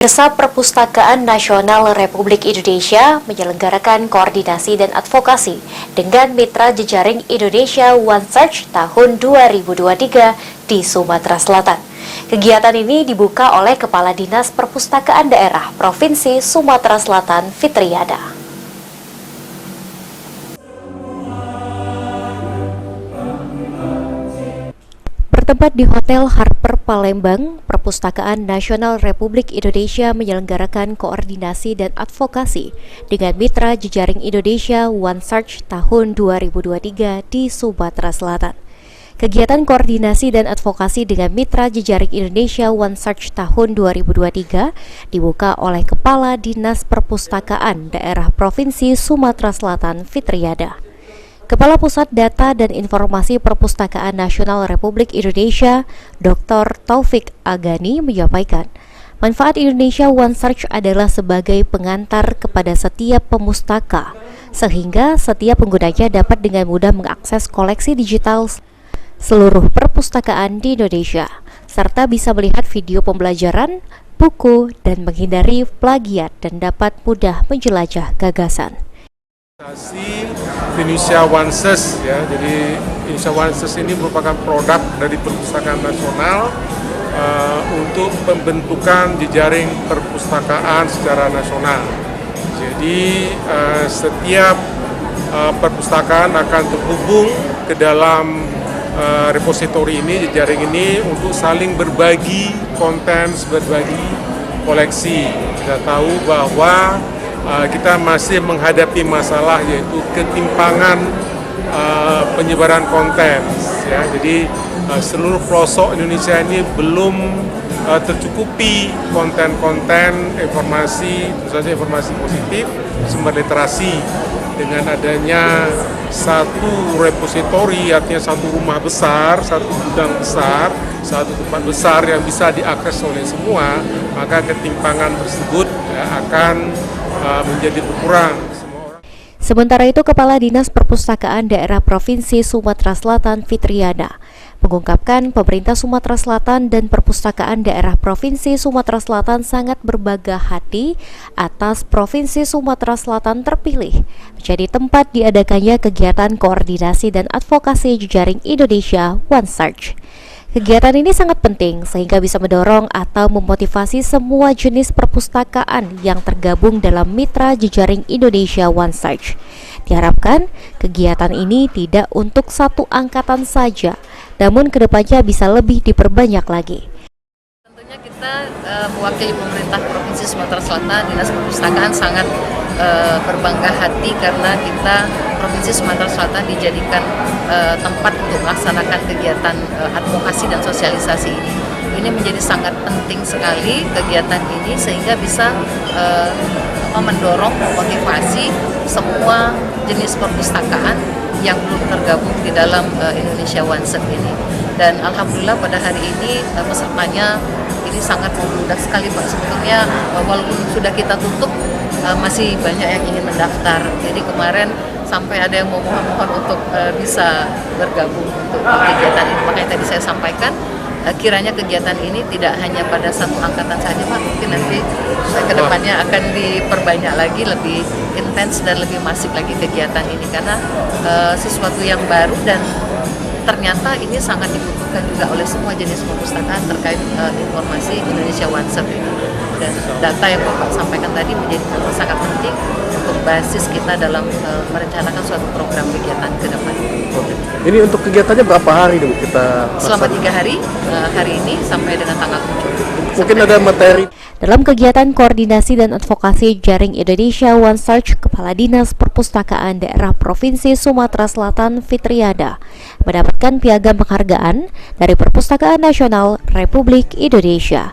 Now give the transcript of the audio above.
Pemirsa, Perpustakaan Nasional Republik Indonesia menyelenggarakan koordinasi dan advokasi dengan mitra jejaring Indonesia One Search tahun 2023 di Sumatera Selatan. Kegiatan ini dibuka oleh Kepala Dinas Perpustakaan Daerah Provinsi Sumatera Selatan, Fitriada. Bertempat di Hotel Harper Palembang, Perpustakaan Nasional Republik Indonesia menyelenggarakan koordinasi dan advokasi dengan mitra jejaring Indonesia One Search tahun 2023 di Sumatera Selatan. Kegiatan koordinasi dan advokasi dengan mitra jejaring Indonesia One Search tahun 2023 dibuka oleh Kepala Dinas Perpustakaan Daerah Provinsi Sumatera Selatan, Fitriada. Kepala Pusat Data dan Informasi Perpustakaan Nasional Republik Indonesia, Dr. Taufik Agani menyampaikan, manfaat Indonesia One Search adalah sebagai pengantar kepada setiap pemustaka, sehingga setiap penggunanya dapat dengan mudah mengakses koleksi digital seluruh perpustakaan di Indonesia, serta bisa melihat video pembelajaran, buku, dan menghindari plagiat dan dapat mudah menjelajah gagasan. Indonesia One Search ya, jadi Indonesia One Search ini merupakan produk dari Perpustakaan Nasional untuk pembentukan jejaring perpustakaan secara nasional. Jadi setiap perpustakaan akan terhubung ke dalam repositori ini, jejaring ini untuk saling berbagi konten, berbagi koleksi. Kita tahu bahwa kita masih menghadapi masalah yaitu ketimpangan penyebaran konten ya. Jadi seluruh pelosok Indonesia ini belum tercukupi konten-konten informasi, tentu saja informasi positif, sumber literasi. Dengan adanya satu repositori, artinya satu rumah besar, satu gudang besar, satu tempat besar yang bisa diakses oleh semua, maka ketimpangan tersebut ya, akan menjadi berkurang. Sementara itu, Kepala Dinas Perpustakaan Daerah Provinsi Sumatera Selatan, Fitriada, mengungkapkan pemerintah Sumatera Selatan dan Perpustakaan Daerah Provinsi Sumatera Selatan sangat berbangga hati atas Provinsi Sumatera Selatan terpilih menjadi tempat diadakannya kegiatan koordinasi dan advokasi jejaring Indonesia One Search. Kegiatan ini sangat penting sehingga bisa mendorong atau memotivasi semua jenis perpustakaan yang tergabung dalam mitra jejaring Indonesia One Search. Diharapkan kegiatan ini tidak untuk satu angkatan saja, namun kedepannya bisa lebih diperbanyak lagi. Tentunya kita mewakili pemerintah Provinsi Sumatera Selatan, Dinas Perpustakaan sangat berbangga hati karena kita Provinsi Sumatera Selatan dijadikan tempat untuk melaksanakan kegiatan advokasi dan sosialisasi ini. Ini menjadi sangat penting sekali kegiatan ini sehingga bisa mendorong, memotivasi semua jenis perpustakaan yang belum tergabung di dalam Indonesia One Search ini. Dan alhamdulillah pada hari ini pesertanya ini sangat membludak sekali Pak. Sebetulnya walaupun sudah kita tutup masih banyak yang ingin mendaftar. Jadi kemarin sampai ada yang mau mohon untuk bisa bergabung untuk kegiatan ini. Makanya tadi saya sampaikan kiranya kegiatan ini tidak hanya pada satu angkatan saja Pak, mungkin nanti kedepannya akan diperbanyak lagi, lebih intens dan lebih masif lagi kegiatan ini karena sesuatu yang baru dan ternyata ini sangat dibutuhkan juga oleh semua jenis perpustakaan terkait informasi Indonesia One Search ini. Dan data yang Bapak sampaikan tadi menjadi sangat penting untuk basis kita dalam merencanakan suatu program kegiatan ke depan. Ini untuk kegiatannya berapa hari dulu kita? Selama 3 hari, hari ini sampai dengan tanggal 7. Mungkin ada materi. Dalam kegiatan koordinasi dan advokasi jaring Indonesia One Search, Kepala Dinas Perpustakaan Daerah Provinsi Sumatera Selatan, Fitriada, mendapatkan piagam penghargaan dari Perpustakaan Nasional Republik Indonesia.